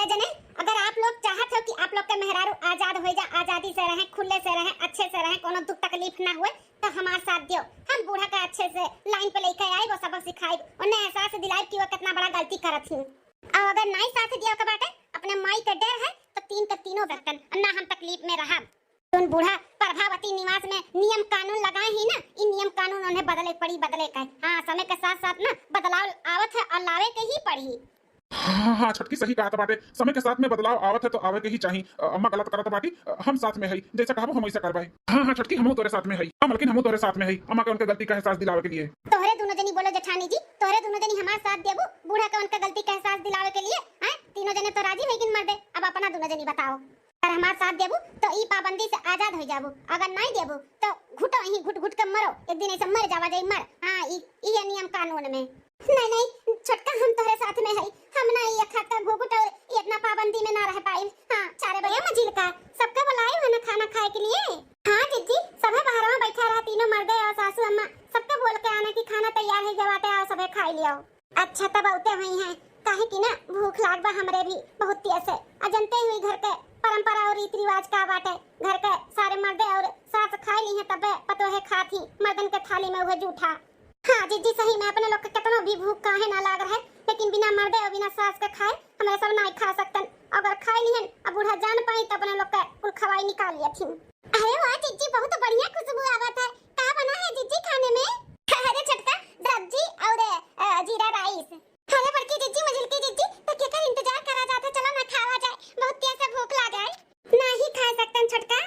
जने, अगर आप लोग चाहत हो कि आप लोग के मेहरारू आजाद हो जा, आजादी से रहें, खुले से रहें, अच्छे से रहें, कोनो दुख तकलीफ ना हुए, तो हमार साथ दियो। हम बूढ़ा का अच्छे से लाइन पे लेके आए, वो सबक सिखाए, उन्हें एहसास दिलाए कि वो कितना बड़ा गलती करत थी। और अगर नहीं साथ दियो के बाटे, अपने माई के डर है तो तीन के तीनों बर्तन ना हम तकलीफ में रहा। उन बूढ़ा प्रभावती निवास में नियम कानून लगाए ही ना, इन नियम कानून उन्हें बदले पड़ी, बदले का। हाँ, समय के साथ साथ ना बदलाव आवत है और लावे के ही पड़ी। हाँ छटकी सही कहा था बाटे, समय के साथ में बदलाव आवत है तो आवे के ही चाहिए। अम्मा गलत करत बाटी, हम साथ में है, जैसा कहा हम वैसा करवाए। हाँ छटकी, हम तोरे साथ में है, लेकिन हम तोरे साथ में है अम्मा के उनके गलती का एहसास दिलावे के लिए। तोहरे दोनों जनी बोलो जेठानी जी, तोहरे दोनों जनी हमारे साथ देबू बूढ़ा का उनका गलती का एहसास दिलावे के लिए। हैं, तीनों जने तो राजी है कि मर दे। अब अपना दोनों जनी बताओ, अगर हमारे साथ देबू तो ई पाबंदी से आजाद हो जाबू, अगर नहीं देबू तो घुटो ही घुट घुट के मरो, एक दिन ऐसे मर जावा जाई मर। हां, ई है नियम कानून में। नहीं छोटका, हम तोहरे साथ में है, हम ना ये खाता घुघुट और इतना पाबंदी में ना रह पाई। हां, चारे भैया मजिल का सबका बुलाए हो ना खाना खाए के लिए। हां जिज्जी, सबे बाहर में बैठा रहा, तीनों मर्दे और सासू अम्मा सबके बोल के आने की खाना तैयार है, जवाटे आओ सबे खा लियो। अच्छा तब आते हुई हैं, काहे कि ना भूख लाग बा हमरे भी बहुत तेज से। अजनते हुई घर के परंपरा और रीति रिवाज का बाटे, घर के सारे मर्दे और सास खा ली हैं, तबे पतो है खाती मर्दन के थाली में वह जूठा। हाँ जिज्जी, सही में अपने लोग के कितना भी भूख काहे ना लाग रहा है, लेकिन बिना मर्दे और बिना सास के खाए हमें सब नहीं खा सकतन। अगर खाई लिहन अब बूढ़ा जान पाई तो अपने लोग के कुल खवाई निकाल लिया थी। अरे वाह जिज्जी, बहुत बढ़िया खुशबू आवत है। क्या बना है जिज्जी खाने में? अरे छटका, सब्जी और जीरा राइस। अरे बड़की जिज्जी, मजिलकी जिज्जी, तो केकर इंतजार करा जाता, चलो ना खावा जाए, बहुत तेज से भूख लगा है। नहीं खा सकतन छटका,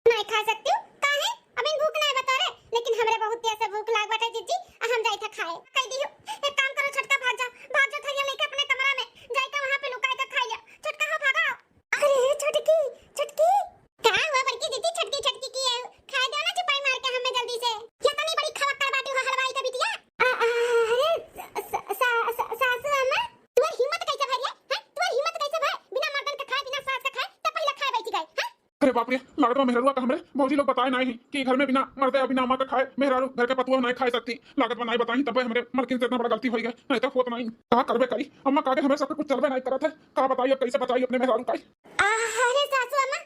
नहीं खा सकती हूं, काहे? अभी भूख नहीं बता रहे, लेकिन हमरे बहुत तेज से भूख लाग बाटे जिज्जी, हम जाई था खाए। कह दियो एक काम करो छटका, भाग जा थरिया लेके अपने कमरा में जाई के वहां पे लुका के खा लिया। छटका हो भागा। अरे छटकी छटकी, क्या हुआ बड़की दीदी? छटकी छटकी की है, खा दो ना चुपाई मार के हमें जल्दी से। ये तो नहीं बड़ी खवक्कर बाटी हो हलवाई का बिटिया। अरे सासू अम्मा, तुम्हारी हिम्मत कैसे भरी है? हैं, तुम्हारी हिम्मत कैसे भरी? बिना मर्दन के खाए, बिना सास के खाए, तो पहले खाए बैठी गई। हैं, अरे बाप रे, लागत मेहरुआ का हमरे भौजी लोग बताए नहीं कि घर में बिना मर्दे और बिना अम्मा का खाए मेहरारू घर के पतुआ नहीं खा सकती। लागत में नहीं बताई, तब हमरे मलकिन से इतना बड़ा गलती हो गया, नहीं तो होत नहीं। कहा करबे करी अम्मा, कागे हमें सब कुछ चलबे नहीं करत है। कहा बताइए कैसे बताइए अपने मेहरारू का? अरे सासू अम्मा,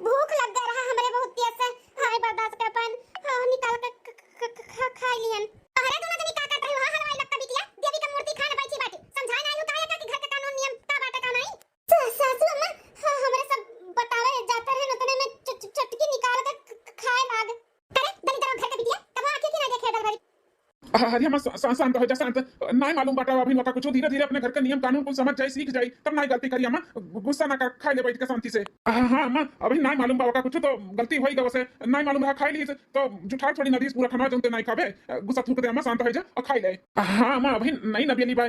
भूख लग गया रहा हमरे बहुत तेज से, हाय बर्दाश्त कर पान निकाल के खा लियन। अरे दोनों जनी का करत रही हो? हलवाई लगता बिटिया, देवी का मूर्ति खाने बैठी बाटी, समझाए नहीं उताया का कि घर के कानून नियम का बाटे का नहीं। सासू अम्मा, हमरे सब बतावे जाते रहे, उतने में चटकी निकाल के खाए लाग। अरे दलित घर के बिटिया, तब आंखें की ना देखे दल भरी। अरे हम शांत हो जा, शांत। नहीं मालूम बाटा अभी मौका कुछ, धीरे धीरे अपने घर के नियम कानून को समझ जाए, सीख जाए, तब नहीं गलती करी। अम्मा गुस्सा ना कर, खाई ले बैठ के शांति से। हाँ अम्मा, अभी नहीं मालूम बाबा का कुछ, तो गलती होई गई वैसे, नहीं मालूम रहा, खाई ली तो जुठार छोड़ी नदी पूरा खाना जमते नहीं खाबे, गुस्सा थूक दे अम्मा, शांत हो जा और खाई ले। हाँ अम्मा, अभी नहीं नबियली भाई,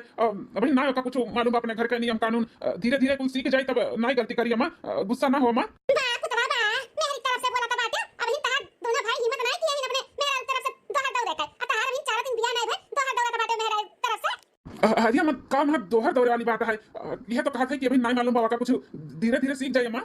अभी ना का कुछ मालूम अपने घर के नियम कानून, धीरे धीरे कुछ सीख जाए, तब नहीं गलती करी अम्मा, गुस्सा ना हो अम्मा। अरे अम्मा, काम है दोहर दौरे वाली बात है, यह तो कहा था कि अभी नहीं मालूम बाबा का कुछ, धीरे धीरे सीख जाइए अम्मा।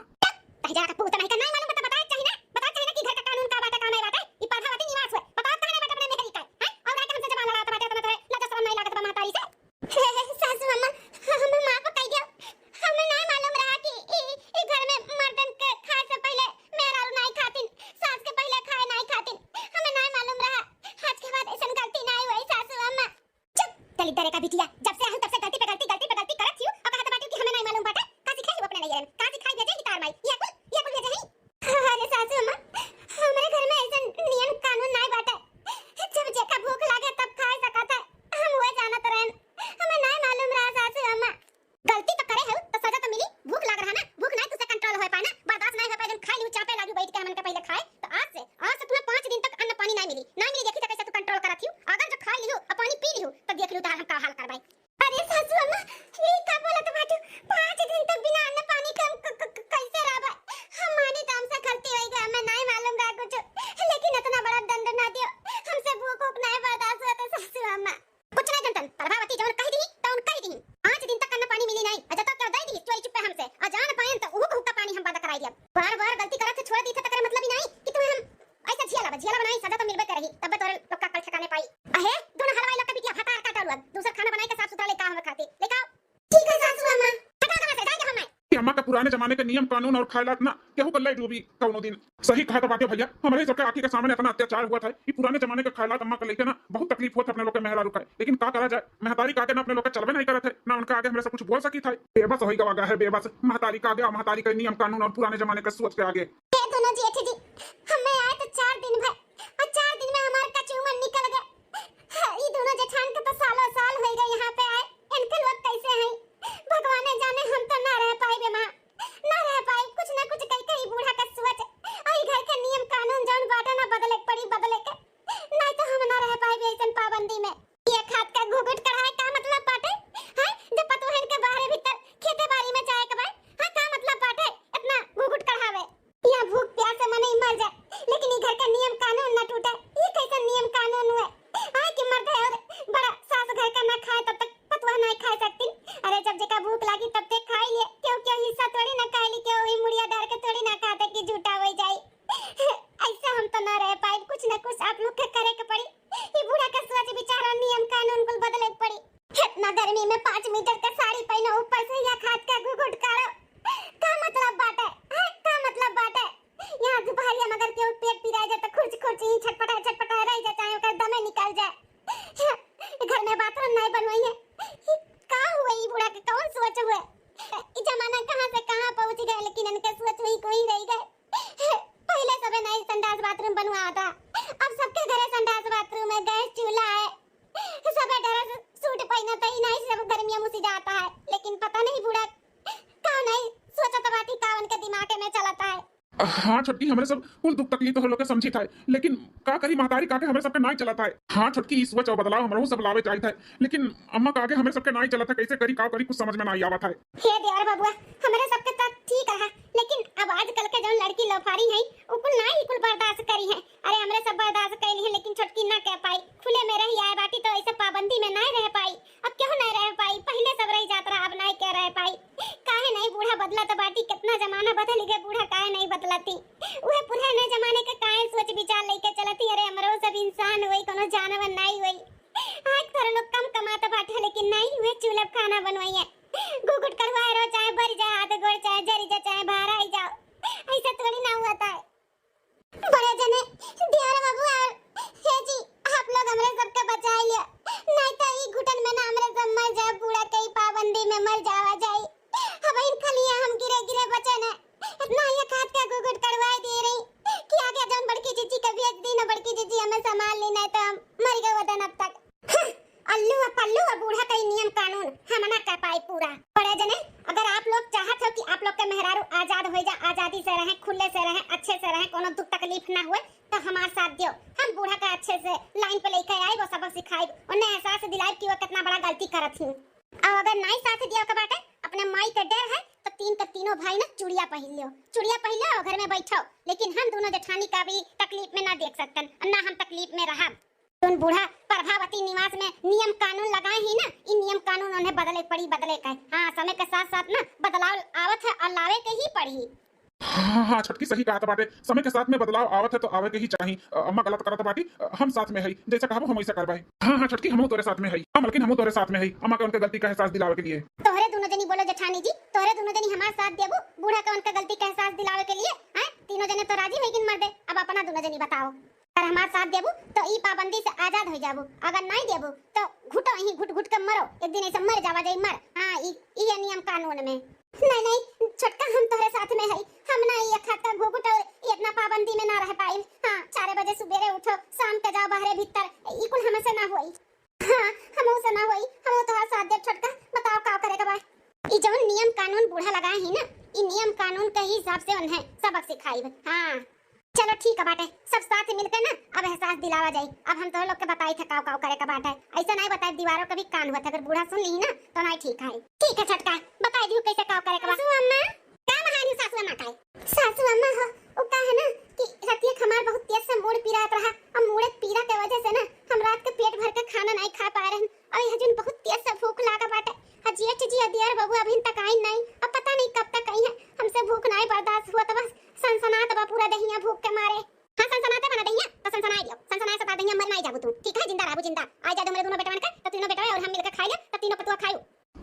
दलित का बिटिया, जब से हम तब से गलती पे गलती करत हूं, और कहत बाटी कि हमें नहीं मालूम बाटे। का सिखाई हो अपने नहीं, का सिखाई भेजे कि तार माई ये कुल भेजे ही। अरे सासू अम्मा, हमरे घर में ऐसा नियम कानून नहीं बाटे, जब जेका भूख लागे तब खा सकत है, हम वो जानत रहन, हमें नहीं मालूम रहा सासू अम्मा। गलती तो करे हो तो सजा तो मिली, भूख लग रहा ना, भूख नहीं तुझसे कंट्रोल हो पाना, बर्दाश्त नहीं हो पाए, जब खाई लू चापे लागू बैठ के हमन के पहले खाए, तो आज से तुम्हें 5 दिन तक अन्न पानी नहीं मिली, देखी तो कैसे तू कंट्रोल करत हूं। अगर जो खा लियो और पानी पी लियो तो देख लू तार हम का हाल करबाई। अम्मा का पुराने जमाने के नियम कानून और ख्यालात ना केहू कर डूबी कौनो दिन। सही कहा था बाटे भैया, हमारे सबके आंखी के सामने इतना अत्याचार हुआ था। ये पुराने जमाने के ख्यालात अम्मा के लेके ना बहुत तकलीफ होता अपने लोग के मेहरा रुका है। लेकिन का करा जाए, महतारी का आगे ना अपने लोग चलवे नहीं करते ना उनका आगे हमें सब कुछ बोल सकी था। बेबस हो गया है, बेबस महतारी का आगे, महतारी के नियम कानून और पुराने जमाने के सोच के आगे। दोनों जेठ जी हमें आए तो 4 दिन भर और 4 दिन में हमारे कचूमन निकल गए। ये दोनों जेठान के तो सालों साल हो गए यहाँ पे आए। इनके लोग कैसे हैं भगवान जाने, हम तो ना रह पाए बे मां, ना रह पाए। कुछ ना कुछ कई कई बूढ़ा का सोच आई घर के नियम कानून जौन बाटे ना बदले पड़ी, बदले के नहीं तो हम ना रह पाए ऐसन पाबंदी में। ये खाद का घुघुट कढ़ाई का मतलब बाटे हैं जब पतोहन के बाहर भीतर खेते बाड़ी में जाए के भाई हां का मतलब बाटे इतना घुघुट कढ़ावे या भूख प्यास से मन ही मर जाए लेकिन ये घर का नियम कानून न टूटे। ये कैसा नियम कानून हुए हां कि मर्द है और बड़ा सास घर का ना खाए तब तक पतवा नहीं खा सकती। अरे जब जेका भूख लगी तब तक खा लिए, क्यों क्यों हिस्सा थोड़ी ना खा ली, क्यों वही मुड़िया डाल के थोड़ी ना खाते कि झूठा हो जाए। ऐसा हम तो ना रह पाए, कुछ ना कुछ आप लोग के करे के पड़ी। ये बूढ़ा का सोच बेचारा नियम कानून को बदले पड़ी। इतना गर्मी में 5 मीटर का साड़ी पहनो, ऊपर से या खाद का घुघुट काढ़ो, का मतलब बाटे है, का मतलब बाटे। यहाँ दुपहरिया मगर केहू पेट पिराए जाए तो खुर्च ही छटपटा रह जाए, चाहे ओकर दमे निकल जाए। घर में बाथरूम नहीं बनवाई है, का हुए ये बूढ़ा के कौन सोच हुए। ये जमाना कहां से कहां पहुंच गए, लेकिन इनके सोच वही कोई रह गए। पहले सबे नए संडास बाथरूम बनवा था, अब सबके घरे संडास बाथरूम है, गैस चूल्हा है, सबे ड्रेस सूट पहनता ही नहीं, सब गर्मियों में जाता है। लेकिन पता नहीं बूढ़ा का नहीं सोचता बात ही का उनके दिमाग में चलता है। हाँ छोटकी, हमारे सब कुल दुख तकलीफ तो हम लोग के समझी था, लेकिन का करी महतारी का आगे हमारे सबके नहीं चलता है। हाँ छोटकी, इस सोच और बदलाव हमरो सब लावे चाहिए था, लेकिन अम्मा का आगे हमारे सबके नहीं चलता। कैसे करी का करी कुछ समझ में नहीं आवत है। हे देवर बाबूआ, हमारे सबके साथ ठीक है, लेकिन अब आजकल के जो लड़की लोफारी है उकुल नहीं कुल बर्दाश्त करी है। अरे हमरे सब बर्दाश्त कैली है, लेकिन छोटकी ना कह पाई। खुले में रही आए बाटी तो ऐसे पाबंदी में नहीं रह पाई। अब क्यों नहीं रह पाई, पहले सब रही जात रहा, अब नहीं कह रह पाई। काहे नहीं बूढ़ा बदला तो बाटी, कितना जमाना बदल गया, बूढ़ा काहे नहीं बदलती। वह पुराने जमाने के काहे सोच विचार लेके चलती। अरे हमरो सब इंसान होई, कोनो जानवर नहीं होई। आज थोड़ा लोग कम कमाता बाटे, लेकिन नहीं हुए चूल्हा खाना बनवाई है, घुघुट करवाए रहो, चाहे बर जाए हाथ गोड़, चाहे जरी जाए, चाहे बाहर आई जाओ, ऐसा थोड़ी ना हुआ था। बड़े जने देवर बाबू और हे जी आप लोग हमरे सबके बचा लिया, नहीं तो ई घुटन में ना हमरे सब मर जाए, बूढ़ा कई पाबंदी में मर जावा जाए। अब इन खलिया हम गिरे बचे ना, इतना ये खाद का घुघुट करवाए दे रही कि आगे जौन बड़की जीजी का भेज दी ना, बड़की जीजी हमें संभाल ली, नहीं तो हम मर गए वतन अब तक। अल्लू पल्लू बूढ़ा का नियम कानून हम ना कर पाए पूरा। बड़े जने अगर आप लोग चाहत हो कि आप लोग के मेहरारू आजाद हो जा, आजादी से रहें, खुले से रहें, अच्छे से रहें, कोनो दुख तकलीफ ना हुए, तो हमारा साथ दियो। हम बूढ़ा का अच्छे से लाइन पे लेके आए, वो सबक सिखाए, उन्हें एहसास दिलाए कि वो कितना बड़ा गलती करत थी। और अगर नहीं साथ दियो के बाटे, अपने माई के डर है तो 3 के तीनों भाई ना चूड़िया पहन लियो, चूड़िया पहन लो और घर में बैठो। लेकिन हम दोनों जेठानी का भी तकलीफ में ना देख सकते, ना हम तकलीफ में रहा। तुम बूढ़ा प्रभावती निवास में नियम कानून लगाए ही ना, इन नियम कानून उन्हें बदले पड़ी, बदले का। हाँ, समय के साथ साथ ना बदलाव आवत है और लावे के ही पड़ी। हाँ छोटकी, सही कहा था बाटे, समय के साथ में बदलाव आवत है तो आवे के ही चाहिए। अम्मा गलत करत बाटी, हम साथ में है, जैसा कहबो हम वैसा करबाई। हाँ छोटकी, हम तोरे साथ में है, लेकिन हम तोरे साथ में है, अम्मा के उनके गलती का एहसास दिलावे के लिए। तोहरे दोनों जनी बोलो जेठानी जी, तोहरे दोनों जनी हमारे साथ देबो बूढ़ा के उनका गलती का एहसास दिलावे के लिए। हैं, तीनों जने तो राजी है कि मर दे। अब अपना दोनों जनी बताओ, अगर हमारे साथ देबो तो ई पाबंदी से आजाद हो जाबो, अगर नहीं देबो तो घुटो ही घुट घुट के मरो, एक दिन ऐसे मर जावा जाई मर। हां, ई नियम कानून में नहीं छोटका, हम तोरे साथ में है, हम ना ये खाता घुघुट और इतना पाबंदी में ना रह पाई। हां, 4 बजे सुबेरे उठो, शाम के जाओ बाहर भीतर, ई कुल हमसे ना होई। हां, हमो से ना होई, हम तोरा साथ दे। छोटका बताओ का करे के बा। ई जो नियम कानून बूढ़ा लगाए ही ना, ई नियम कानून के हिसाब से उन्हें सबक सिखाई। हां चलो ठीक है बाटे, सब साथ मिलकर ना अब एहसास दिलावा जाए। अब हम तो लोग के बताई थे काव करे का बाटे, ऐसा नहीं बताए दीवारों का भी कान हुआ था, अगर बूढ़ा सुन ली ना तो नहीं ठीक है। ठीक है छोटका, बताई दी कैसे काव करे का। सासू अम्मा का महानी, सासू अम्मा का सासू अम्मा हो ओ का है ना कि रतिया हमार बहुत तेज से मूड पीरात रहा, और मूड पीरा के वजह से ना हम रात के पेट भर के खाना नहीं खा पा रहे, और यह जन बहुत तेज से भूख लागा बाटे। हजियट जी अदियार बाबू अभी तक आई नहीं, अब पता नहीं कब तक आई है। हमसे भूख नहीं बर्दाश्त हुआ, तो बस सनसनात बा पूरा दहिया भूख के मारे। हां, सनसनाते बना दहिया तो सनसनाई दियो, सनसनाए सता दहिया मर नहीं जाबू तू, ठीक है? जिंदा रहबू, जिंदा आ जा दो मेरे दोनों बेटवन के, तो तीनों बेटवा और हम मिलकर खाई ले, तो तीनों पतुआ खाइयो।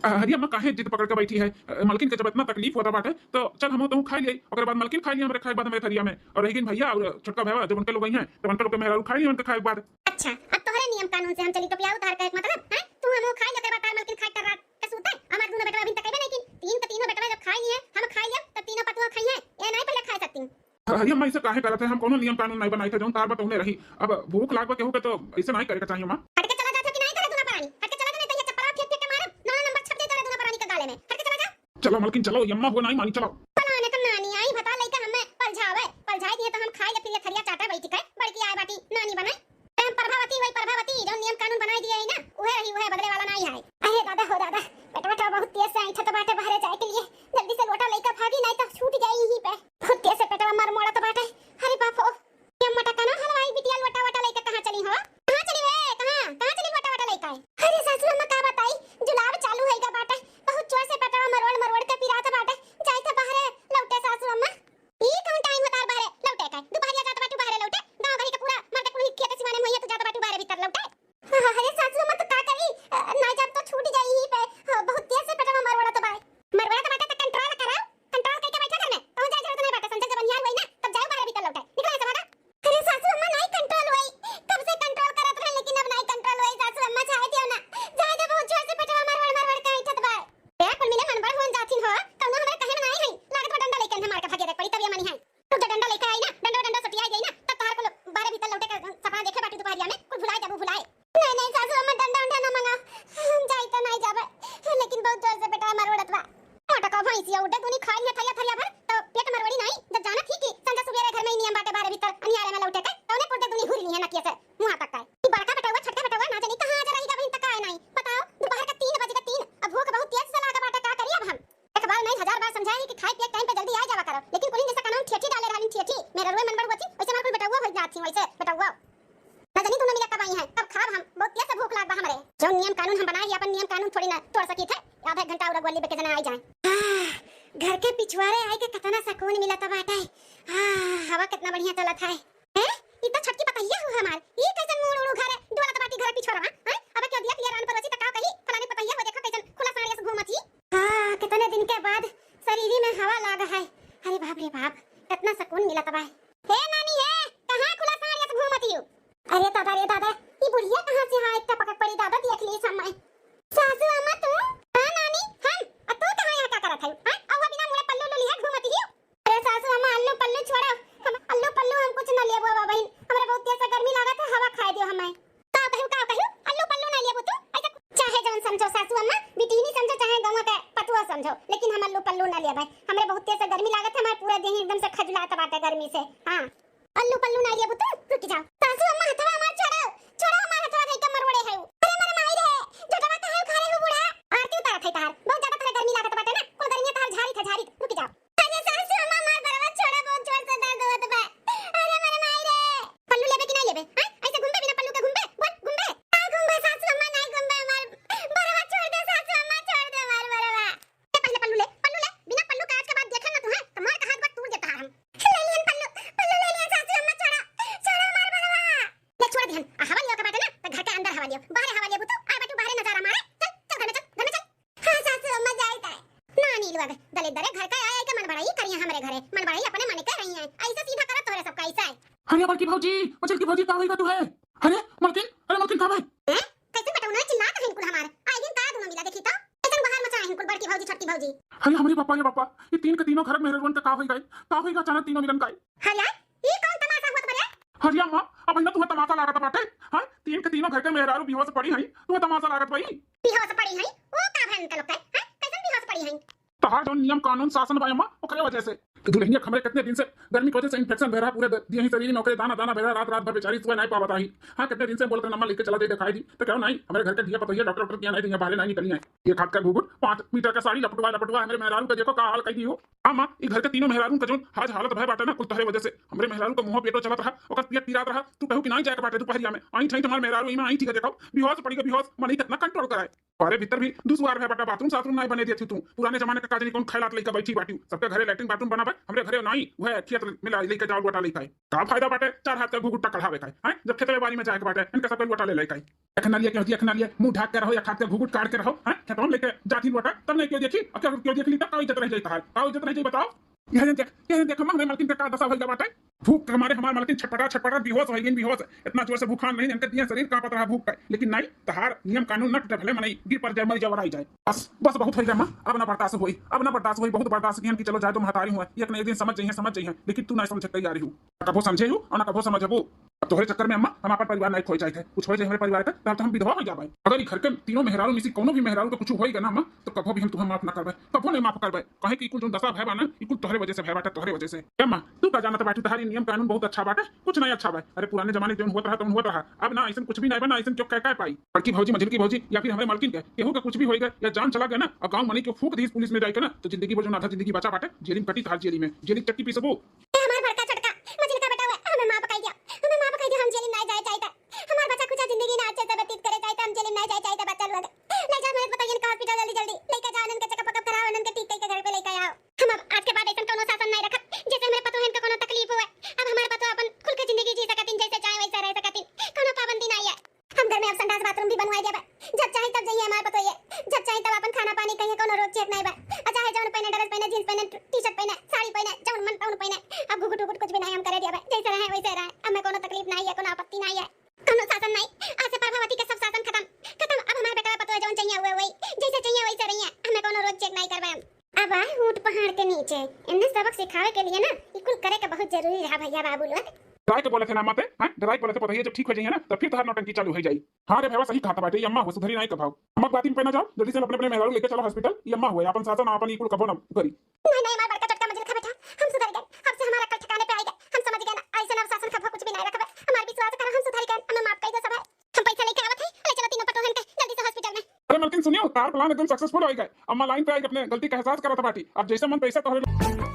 हरी अम्मा काहे जिद पकड़ के बैठी है? मलकिन के जब इतना तकलीफ होता बाटे तो चल हम तो खा लिए, ओकर बाद मलकिन खा लिया, हमरे खाए के बाद हमारे थरिया में, और रही भैया और छोटका भैया जब उनके लोग गई हैं तो उनके लोग के मेहरारू खा लिया उनके खाए के बाद। अच्छा, अब तोहरे नियम कानून से हम चली तो प्याऊ तार का एक मतलब है? तू हम खाई ले, ओकर बाद तार मलकिन खाई कर रात के सूते, हमार दोनों बेटा अभी तक कहबे नहीं कि तीन के तीनों बेटा जब खाई लिए हम खाई लिया तब तीनों पतुआ खाई है, ये नहीं पहले खा सकती। हरी अम्मा ऐसे काहे करत है? हम कोनो नियम कानून नहीं बनाई थे, जोन तार बतौने रही। अब भूख लागबे केहू के तो ऐसे नहीं करे के चाहिए अम्मा। हट के चला जा कि नहीं करे दूना परानी, हट के चला जा नहीं तो ये चप्पला फेंक फेंक के मारब, नौ नंबर छप जाए दूना परानी के गाले में, हट के चला जा। चलो मलकिन चलो, अम्मा हो नहीं मानी, चलो। पलाने का नानी आई बता लइका हमें पलझाई दिए तो हम खाई ले फिर ये थरिया चाटा बैठी के बड़की आए बाटी नानी बनाई। हम प्रभावती वही प्रभावती जो नियम कानून बनाई दिए है ना, उहे रही उहे बदले वाला नहीं है। अरे दादा हो दादा, बेटा बहुत तेज से ऐठा तो बाटे बाहर जाए के लिए, जल्दी से लोटा लइका भागी नहीं तो छूट जाई यहीं पे। बहुत तेज से पेटवा मार मोड़ा तो बाटे। अरे बाप हो, ये मटा कना हलवाई बिटिया लोटा लइका कहां चली हो? कहां चली वे? कहां चली लोटा लइका? अरे सासू अम्मा का बताई, जुलाब चालू होइगा बाटे, बहुत जोर से पेटवा मरवड़ के पिरात बाटे, जाई तो बाहर लौटे सासू अम्मा। ई कौन टाइम होता है बाहर लौटे का? दोपहरिया जात बाटू बाहर लौटे, गांव घरी के पूरा मार्केट पुलिस खेत सिवाने में तो जात बाटू बाहर भीतर लौटे। अरे सासू अम्मा तो का करी, ना जब तो छूट जाई ही पे, बहुत तेज से पेटवा मरवड़ा तो बाटे तो कंट्रोल कराओ, कंट्रोल करके बैठा घर में, कौन जाए जरूरत नहीं बाटे, संजय जब बनियान होई ना तब जाओ बाहर भीतर लौटे, निकल से बाहर। अरे सासू अम्मा नहीं कंट्रोल हुई, कब से कंट्रोल करत रहे लेकिन अब नहीं कंट्रोल हुई सासू अम्मा, चाहे दियो ना जाए जब बहुत जोर से पेटवा मरवड़ के ऐठत बा। ए कुल मिले मन बड़ होन जाथिन हो, कौनो हमरे कहे में नहीं है, लागत बा डंडा लेके हमार के भागे देख पड़ी तब ये मनी है। तू तो डंडा लेके आई ना, डंडा सटिया गई ना, तब तार को बाहर भीतर लौटे के सपना देखे बाटी दोपहरिया में, कुछ भुलाए जब भुलाए। नहीं सासू अम्मा डंडा ना मंगा, हम जाई तो नहीं जाबे, लेकिन बहुत जोर से पेटवा मरवड़त बा। मोटा का भैंसिया उड़े दूनी खाई ले थरिया भर तो पेट मरवड़ी नहीं, जब जाना थी कि संजा सुबेरे घर में ही नियम बाटे बाहर भीतर अनियारे में लौटे के तौने पुरते दूनी हुरली है नकिया से मुंह तक का। ई बड़का बेटा छोटका बेटा ना जानी कहां जा रही बहन तक आए नहीं, बताओ दोपहर का 3 बजे का 3, अब भूख बहुत तेज से लागा बाटे, का करिए अब हम? एक बार नहीं 1000 बार समझाई कि खाए पिए टाइम पे जल्दी आ जावा करो, लेकिन पुलिस जैसा कानून ठेठी डाले रहली ठेठी, मेरा रुए मन बड़ होती वैसे मार कुल बेटा हो जाती वैसे बेटा हुआ ना जानी तूने मिला कब आई है, तब खाब हम, बहुत तेज से भूख लाग बा हमरे। जो नियम कानून हम बनाई अपन नियम कानून थोड़ी ना तोड़ सकी थे, आधा घंटा और गोली बेके जना आई जाए। घर के पिछवाड़े आई के कितना सुकून मिला था बाटे, हवा कितना बढ़िया चलत है। हैं ई तो छटकी पतैया हो हमार, ई कैसन मूड़ उड़ू घर दुआला तो बाटी घर पिछवाड़ा हैं, अब क्या दिया पिया रान पर वसी त का कही फलाने पतैया हो देखा कैसन खुला साड़िया से घूमत ही। कितने दिन के बाद शरीर में हवा लाग है, अरे बाप रे बाप कितना सुकून मिला था। हे नानी है, कहां खुला साड़िया से घूमत ही? अरे दादा ये बुढ़िया कहां से हां इतना पकड़ पड़ी दादा, देख ली समय। सासू अम्मा तू? हां नानी हम, तू कहां यहां क्या करत है? हां अब बिना मुड़े पल्लू लो लिया घूमती ही। अरे सासू अम्मा अल्लू पल्लू छोड़ो, हम अल्लू पल्लू हम कुछ न लेबो बहन, हमरा बहुत तेज से गर्मी लागत है, हवा खाए दियो हमें। का कहू अल्लू पल्लू न लेबो तू, ऐसा चाहे जवन समझो सासू अम्मा, बिटिनी समझो चाहे गांव के पतुआ समझो, लेकिन हम अल्लू पल्लू न लेबै, हमरे बहुत तेज से गर्मी लागत है, हमार पूरा देह एकदम से खजुलात बाटे गर्मी से। हां अल्लू पल्लू ना लिया बुतू, रुक जाओ सासू अम्मा हथवा हमार छोड़ो हमार हथवा दे के मरवड़े है। अरे मर माई रे जटवा काहे खा रे हो बूढ़ा, आरती उतार थे तार, बहुत ज्यादा थारे गर्मी लागत बाटे ना, कोन गर्मी तार झाड़ी, रुक जाओ। अरे सासू अम्मा मार बरवा छोड़ो, बहुत जोर से दर्द होत बा। अरे मर माई रे पल्लू लेबे कि नहीं लेबे? हां ऐसे घूमबे बिना पल्लू के घूमबे? बोल घूमबे का घूमबे सासू अम्मा, नहीं घूमबे, मार बरवा छोड़ दे सासू अम्मा, छोड़ दे मार बरवा। पहले पल्लू ले बिना पल्लू का आज के बाद देखा ना तू है तो मार का हाथ बात टूट जाता है। हम ले लियन पल्लू ले लियन सासू अम्मा, छोड़ो मार बरवा ले, छोड़ दिहन। हवा लियो के बाटे ना तो घर के अंदर हवा लियो, बाहर हवा लियो बुतू, आ बाटू बाहर नजारा मारे, चल घर में चल। हां सासू अम्मा जाईता नानी लोग दले दरे घर का आए के मन बड़ाई करिए, हमरे घरे मन बड़ाई अपने मन के रही है, ऐसे सीधा करत तोरे सब कैसा है? अरे बड़की भौजी, मचल की भौजी का होइगा तू है? अरे मलकिन का भाई हैं कैसे बताऊं ना, चिल्लात है इनकुल हमार आई दिन का दुनो मिला देखी तो ऐसन बाहर मचा है इनकुल बड़की भौजी छोटकी भौजी। अरे हमारी पापा ये तीन के तीनों घर में मेहरवन का होई गए, का होइगा अचानक तीनों मिलन का? हला ई कौन तमाशा होत बरे? हरिया मां अब इना तू तमाशा लागत बाटे। हां तीन के तीनों घर के मेहरारू बिहोश पड़ी हई, तू तमाशा लागत भई? बिहोश पड़ी हई ओ का भन के लोग हैं, कैसन बिहोश पड़ी हई? तहार जो नियम कानून शासन बा अम्मा ओकरे वजह से दुल्हनिया हमरे कितने दिन से गर्मी की वजह से इन्फेक्शन भरा पूरे दिए ही शरीर में, ओकरे दाना भरा रात भर बेचारी सुबह नहीं पावत आई। हां कितने दिन से बोलते नंबर लेके चला दे दिखाई दी तो क्यों नहीं, हमारे घर के दिया पतोहिया डॉक्टर किया नहीं दिया बाहर नहीं निकली है, ये खाट का घुघुट 5 मीटर का साड़ी लपटवा हमारे मेहरारू का देखो का हाल कई हो। हां मां ई घर के तीनों मेहरारू का जो आज हालत भय बाटे ना कुल तहरे वजह से हमरे मेहरारू का मुंह पेटो चलत रहा, ओकर पेट पीरात रहा, तू कहू कि नहीं जाए के बाटे दोपहरिया में आई ठई तुम्हारे मेहरारू ई में आई ठीक है देखो बिहोश पड़ी के बिहोश मनी कितना कंट्रोल कराए। अरे भीतर भी दुसवार है बेटा, बाथरूम साथरूम नहीं बने दिए तू। पुराने जमाने का काज नहीं कौन खैलात लेके बैठी बाटी, सबके घरे लैट्रिन बाथरूम बना हमरे घरे नहीं, वह खेत में लेके जाओ लोटा लेके का फायदा बाटे, चार हाथ का घुघुट्टा कढ़ावे का है जब खेत में बारी में जाए के बाटे इनका सब लोटा ले लेके एखना लिए क्यों मुंह ढाक के रहो या खाते घुघुट काट के रहो है खेतों लेके जाती लोटा तब नहीं क्यों देखी, अब क्यों देख ली तब का इज्जत रह जाता है, का इज्जत रह जाई बताओ। यह देख हमरे मालकिन का दशा भइल बाटे, भूख के हमारे मालकिन छटपटा बेहोश हो गई, बेहोश इतना जोर से भूखा नहीं इनके दिया शरीर कांपत रहा भूख का, लेकिन नहीं तहार नियम कानून न टूटे भले मने गिर पर जाए मर जाए वराई जाए, बस बहुत हो गया मां, अब ना बर्दाश्त हुई, बहुत बर्दाश्त की चलो जाए तो महतारी हुआ एक न एक दिन समझ जाइए, लेकिन तू नहीं समझ तैयारी हूं, कबो समझे हूं और ना कबो समझबू। अब तोहरे चक्कर में अम्मा हम अपन परिवार नहीं खोई जाए, कुछ हो जाए हमारे परिवार का तब तो हम विधवा हो जाए। अगर घर के तीनों मेहरारू में से कोनो भी मेहरारू को कुछ होएगा ना अम्मा तो कबो भी हम तुम्हें माफ ना करबे, कबो नहीं माफ करबे, कहे कि कुल जो दशा भय बाना कुल तोहरे वजह से भय बाटे, तोहरे वजह से। अम्मा तू का जानत बाटी तहारी नियम कानून बहुत अच्छा बाटे, कुछ नहीं अच्छा बा, अरे पुराने जमाने जो होता रहा तो होता रहा, अब ना ऐसा कुछ भी नहीं बना, ऐसा क्यों कह पाई बड़की भौजी मंजिल की भौजी या फिर हमारे मालकिन के केहू का कुछ भी होएगा या जान चला गया ना और गांव मनी को फूक दी पुलिस में जाएगा ना तो जिंदगी बचो ना था, जिंदगी बचा बाटे, जेल में कटी तार जेली में जेली चक्की पी सबो हमार बड़का छोटका मंजिल का बेटा हुआ, हमें मां पकाई दिया, हम जेल में नहीं जाए चाहता, हमार बच्चा कुछ जिंदगी ना अच्छे से व्यतीत करे चाहता, हम जेल में नहीं जाए चाहता, बच्चा लोग ले जा मेरे बताइए इनका हॉस्पिटल जल्दी लेके जाओ, इनके चेकअप कराओ, इनके ठीक करके घर पे लेके आओ। हम अब आज के बाद ऐसा कोनो शासन नहीं रखत, जैसे मेरे पतो है इनका कोनो तकलीफ हुए, अब हमारे पतो अपन खुल के जिंदगी जी सकतिन, जैसे चाहे वैसे रह सकतिन, कोनो पाबंदी नहीं है। हम घर में अब संडास बाथरूम भी बनवाई देबे, जब चाहे तब जाइए, हमारे पतो है जब चाहे तब अपन खाना पानी कहीं कोनो रोक चेक नहीं बा, चाहे जौन पहने ड्रेस पहने, जींस पहने, टी-शर्ट पहने, साड़ी पहने, जौन मन तौन पहने, अब घुघुट उघुट कुछ भी नहीं हम करे दिया, जैसे रहे वैसे रहे, हमें कोनो तकलीफ नहीं है, कोनो आपत्ति नहीं है, कोनो शासन नहीं, आज से प्रभावती का सब शासन खत्म, अब हमारे बेटा पतो है जौन चाहिए हुए वही, जैसे चाहिए वैसे रहिए, हमें कोनो रोक चेक नहीं करबे। अब आए ऊंट पहाड़ के नीचे, इन्हें सबक सिखावे के लिए ना ये कुल करे का बहुत जरूरी रहा भैया बाबू लोग। डराई के बोले थे ना माते, हां डराई बोले थे पता है जब ठीक हो जाइए ना तब फिर तहार नौटंकी चालू हो जाई। हां रे भैया सही कहा था बाटे, ये अम्मा हो सुधरी नहीं कभाव, अम्मा बाती में पहना जाओ जल्दी से अपने मेहरारू लेके चलो हॉस्पिटल, ये अम्मा हुए अपन सासन अपन इकुल कबो ना करी। नहीं हमारा बड़का चटका मंजिल खा बेटा, हम सुधर गए, अब से हमारा कल ठिकाने पे आएगा, हम समझ गए ना ऐसे ना शासन खबो कुछ भी नहीं रखबे, हमार विश्वास कर, हम सुधर गए, हमें माफ कर दो सब है, हम पैसा लेके आवत है, ले चलो तीनों पटो हन के जल्दी से हॉस्पिटल में। अरे मालकिन सुनियो तार प्लान एकदम सक्सेसफुल हो गया, अम्मा लाइन पे आई अपने गलती का एहसास करा था बाटी, अब जैसे मन पैसा तो